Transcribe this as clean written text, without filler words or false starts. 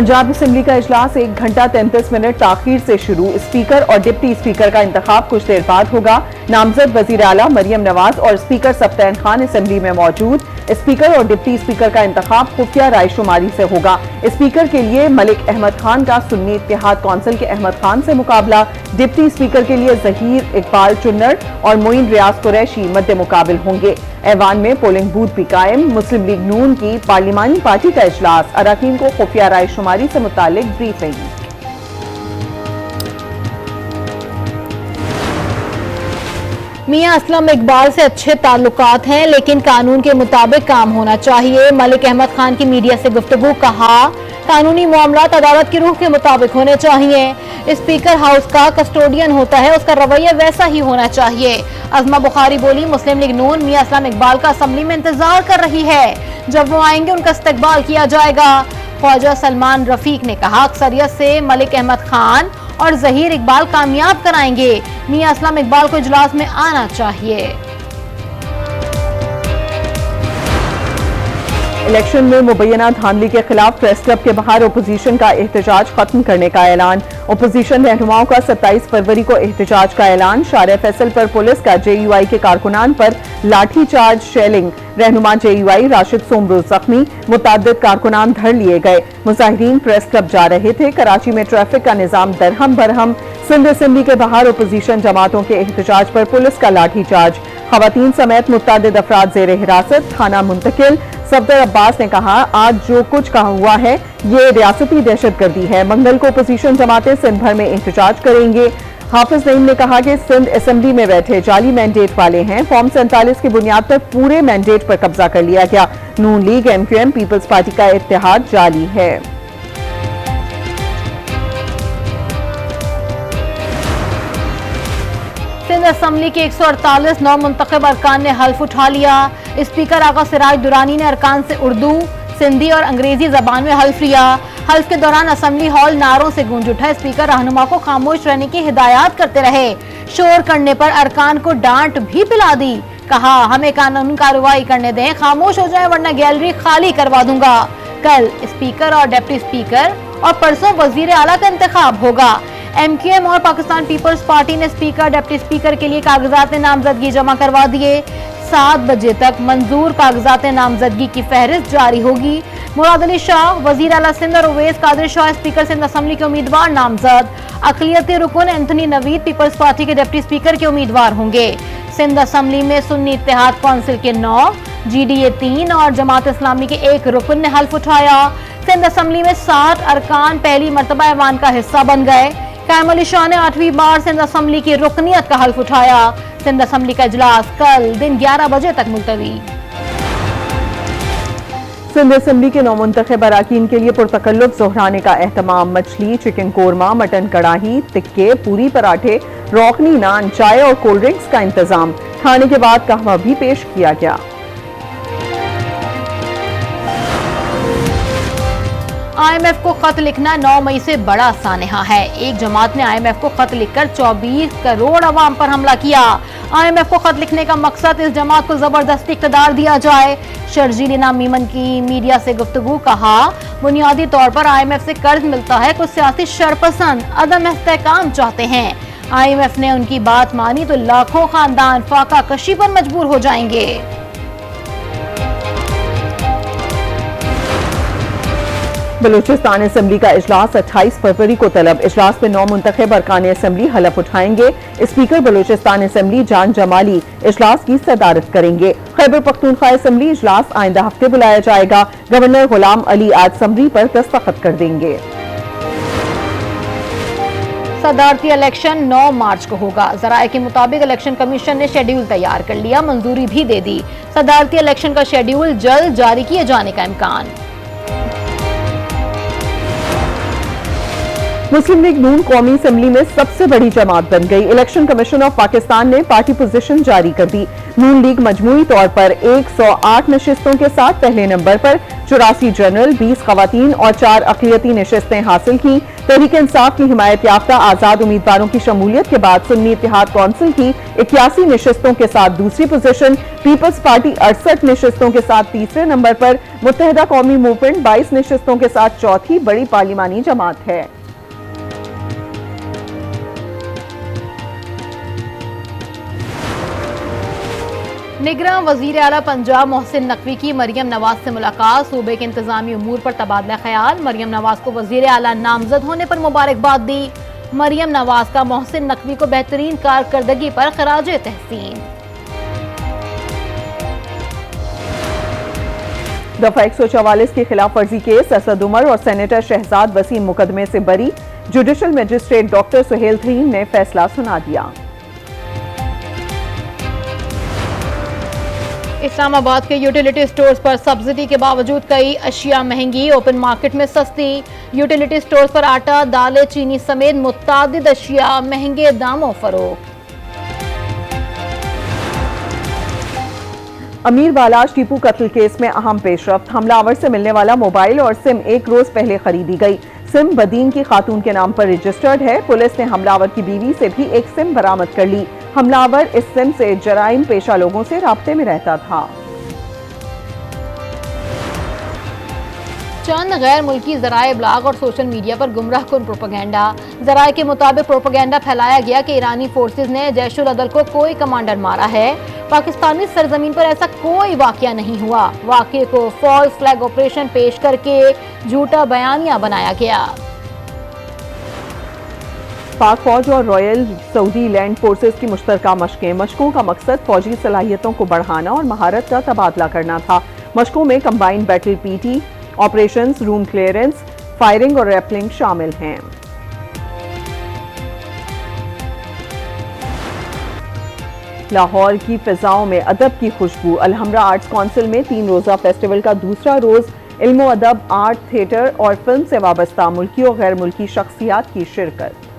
Punjab assembly का इजलास 1 घंटा 33 मिनट ताखीर से शुरू। स्पीकर और डिप्टी स्पीकर का इंतखाब कुछ देर बाद होगा। नामजद वजीर आला मरियम नवाज और स्पीकर सफ्तैन खान असेंबली में मौजूद। स्पीकर और डिप्टी स्पीकर का इंतखाब खुफिया रायशुमारी से होगा। स्पीकर के लिए मलिक अहमद खान का सुन्नी इत्तेहाद कौंसिल के अहमद खान से मुकाबला। डिप्टी स्पीकर के लिए जहीर इकबाल चुन्नर और मोइन रियाज कुरैशी मद्दे मुकाबिल होंगे। ऐवान में पोलिंग बूथ भी कायम। मुस्लिम लीग नून की पार्लिमानी पार्टी का इजलास, अरकान को खुफिया रायशुमारी से मुतालिक ब्रीफिंग। मियां असलम इकबाल से अच्छे ताल्लुकात हैं, लेकिन कानून के मुताबिक काम होना चाहिए। मलिक अहमद खान की मीडिया से गुफ्तगू, कहा कानूनी मामलात अदालत की रूह के मुताबिक होने चाहिए। स्पीकर हाउस का कस्टोडियन होता है, उसका रवैया वैसा ही होना चाहिए। अज़मा बुखारी बोली, मुस्लिम लीग नून मियां असलम इकबाल का असम्बली में इंतजार कर रही है, जब वो आएंगे उनका इस्तकबाल किया जाएगा। ख्वाजा सलमान रफीक ने कहा अक्सरियत से मलिक अहमद खान और जहीर इकबाल कामयाब कराएंगे। मियां असलम इकबाल को इजलास में आना चाहिए। इलेक्शन में मुबैना धांधली के खिलाफ प्रेस क्लब के बाहर ओपोजिशन का एहतजाज खत्म करने का ऐलान। ओपोजिशन रहनुमाओं का 27 फरवरी को एहतजाज का ऐलान। शारे फैसल पर पुलिस का JUI के कारकुनान पर लाठी चार्ज, शेलिंग। रहनुमा JUI राशिद सोमरोज जख्मी, मुताद्दिद कारकुनान धर लिए गए। मुजाहिरीन प्रेस क्लब जा रहे थे। कराची में ट्रैफिक का निजाम दरहम बरहम। सिंध असेंबली के बाहर ओपोजिशन जमातों के एहतजाज पर पुलिस का लाठी चार्ज। खवातीन समेत मुताद्दिद अफराद जेर हिरासत, थाना मुंतकिल। सफदर अब्बास ने कहा आज जो कुछ कहा हुआ है ये रियासती दहशतगर्दी है। मंगल को ओपोजिशन जमातें सिंध भर में एहतजाज करेंगे। हाफिज नईम ने कहा कि सिंध असेंबली में बैठे जाली मैंडेट वाले हैं। फॉर्म 47 की बुनियाद पर पूरे मैंडेट पर कब्जा कर लिया गया। नून लीग, MQM, पीपल्स पार्टी का इत्तेहाद जाली है। सिंध असेंबली के 148 नौ मुंतखब अरकान ने हल्फ उठा लिया। स्पीकर आगा सिराज दुरानी ने अरकान से उर्दू, सिंधी और अंग्रेजी जबान में हल्फ लिया। हल्फ के दौरान असेंबली हॉल नारों से गूंज उठा। स्पीकर रहनुमा को खामोश रहने की हिदायत करते रहे। शोर करने पर अरकान को डांट भी पिला दी। कहा हमें कानूनी कार्रवाई करने दें, खामोश हो जाए वरना गैलरी खाली करवा दूंगा। कल स्पीकर और डिप्टी स्पीकर और परसों वजीर आला का इंतखाब होगा। MQM और पाकिस्तान पीपल्स पार्टी ने स्पीकर, डिप्टी स्पीकर के लिए कागजात नामजदगी जमा करवा दिए। 7 बजे तक मंजूर कागजात नामजदगी की फहरिस्त जारी होगी। मुराद अली शाह वजीर आला सिंध और उवैस कादिर शाह स्पीकर सिंध असेंबली के उम्मीदवार नामजद। अकलियती रुकन एंथनी नवीद पीपल्स पार्टी के डिप्टी स्पीकर के उम्मीदवार होंगे। सिंध असेंबली में सुन्नी इत्तेहाद कौंसिल के 9, GDA 3 और जमात इस्लामी के 1 रुकन ने हल्फ उठाया। सिंध असेंबली में 60 अरकान पहली मरतबा ऐवान का हिस्सा बन गए। कायम अली शाह ने 8वीं बार सिंध असेंबली की रुकनियत का हल्फ उठाया। सिंध असेंबली का इजलास कल दिन 11 बजे तक मुलतवी। सिंध असेंबली के नौ मुंतखब अरकान के लिए पुरतकल्लुफ ज़ोहराने का एहतमाम। मछली, चिकन कोरमा, मटन कढ़ाई, टिक्के, पूरी पराठे, रोकनी नान, चाय और कोल्ड ड्रिंक्स का इंतजाम। खाने के बाद कहवा भी पेश किया गया। IMF को खत लिखना 9 मई से बड़ा सानेहा है। एक जमात ने IMF को खत लिखकर 24 करोड़ अवाम पर हमला किया। IMF को खत लिखने का मकसद इस जमात को जबरदस्ती इक़्तिदार दिया जाए। शर्जील इनाम मीमन की मीडिया से गुफ्तगू, कहा बुनियादी तौर पर IMF से कर्ज मिलता है, कुछ सियासी शरपसंद अदम इस्तेहकाम चाहते हैं। IMF ने उनकी बात मानी तो लाखों खानदान फाका कशी पर मजबूर हो जाएंगे। बलूचिस्तान असेंबली का इजलास 28 फरवरी को तलब। इजलास में 9 मुंतखब अरकान असेंबली हलफ उठाएंगे। स्पीकर बलूचिस्तान असेंबली जान जमाली इजलास की सदारत करेंगे। खैबर पख्तूनख्वा असेंबली इजलास आइंदा हफ्ते बुलाया जाएगा। गवर्नर गुलाम अली आज समरी पर दस्तखत कर देंगे। सदारती इलेक्शन 9 मार्च को होगा। जराये के मुताबिक इलेक्शन कमीशन ने शेड्यूल तैयार कर लिया, मंजूरी भी दे दी। सदारती इलेक्शन का शेड्यूल जल्द जारी किए जाने का इम्कान। मुस्लिम लीग नून कौमी असेंबली में सबसे बड़ी जमात बन गई। इलेक्शन कमीशन ऑफ पाकिस्तान ने पार्टी पोजीशन जारी कर दी। नून लीग मजमूई तौर पर 108 नशिस्तों के साथ पहले नंबर पर, 84 जनरल, 20 खवातीन और 4 अक़लियती नशिस्तें हासिल की। तहरीक इंसाफ की हिमायत याफ्ता आजाद उम्मीदवारों की शमूलियत के बाद सुन्नी इत्तेहाद कौंसिल की 81 नशिस्तों के साथ दूसरी पोजीशन, पीपल्स पार्टी 68 नशिस्तों के साथ तीसरे नंबर पर, मुत्तहिदा कौमी मूवमेंट 22 नशिस्तों के साथ चौथी बड़ी पार्लिमानी जमात है। निगरान वजीर आला पंजाब मोहसिन नकवी की मरियम नवाज से मुलाकात, सूबे के इंतजामी उमूर पर तबादला ख्याल। मरियम नवाज को वजीर आला नामजद होने पर मुबारकबाद दी। मरियम नवाज का मोहसिन नकवी को बेहतरीन कारकर्दगी पर खराजे तहसीन। दफा 144 की खिलाफ वर्जी केस, असद उमर और सेनेटर शहजाद वसीम मुकदमे से बरी। जुडिशल मजिस्ट्रेट डॉक्टर सुहेल थरीन ने फैसला सुना दिया। इस्लामाबाद के यूटिलिटी स्टोर्स पर सब्सिडी के बावजूद कई अशिया महंगी, ओपन मार्केट में सस्ती। यूटिलिटी स्टोर्स पर आटा, दालें, चीनी समेत मुतादिद अशिया महंगे दामों फरोख्त। अमीर बालाश टीपू कत्ल केस में अहम पेशरफ्त, हमलावर से मिलने वाला मोबाइल और सिम एक रोज पहले खरीदी गई। सिम बदीन की खातून के नाम पर रजिस्टर्ड है। पुलिस ने हमलावर की बीवी से भी एक सिम बरामद कर ली। हमलावर इस सिम से जराइम पेशा लोगों से राब्ते में रहता था। चंद गैर मुल्की जराए ब्लॉग और सोशल मीडिया पर गुमराह कुन प्रोपेगेंडा। जराए के मुताबिक प्रोपेगेंडा फैलाया गया कि ईरानी फोर्सेज ने जैशुल अदल को कोई कमांडर मारा है। पाकिस्तानी सरजमीन पर ऐसा कोई वाकया नहीं हुआ। वाकये को फॉल्स फ्लैग ऑपरेशन पेश करके झूठा बयानिया बनाया गया। पाक फौज और रॉयल सऊदी लैंड फोर्सेस की मुश्तरका मशकों का मकसद फौजी सलाहियतों को बढ़ाना और महारत का तबादला करना था। मशकों में combined battle PT operations, room clearance, firing और रैपलिंग शामिल हैं। लाहौर की फिजाओं में अदब की खुशबू। अलहमरा आर्ट्स काउंसिल में 3 रोजा फेस्टिवल का दूसरा रोज इल्म अदब, आर्ट, थिएटर और फिल्म से वाबस्ता मुल्की और गैर मुल्की शख्सियात की शिरकत।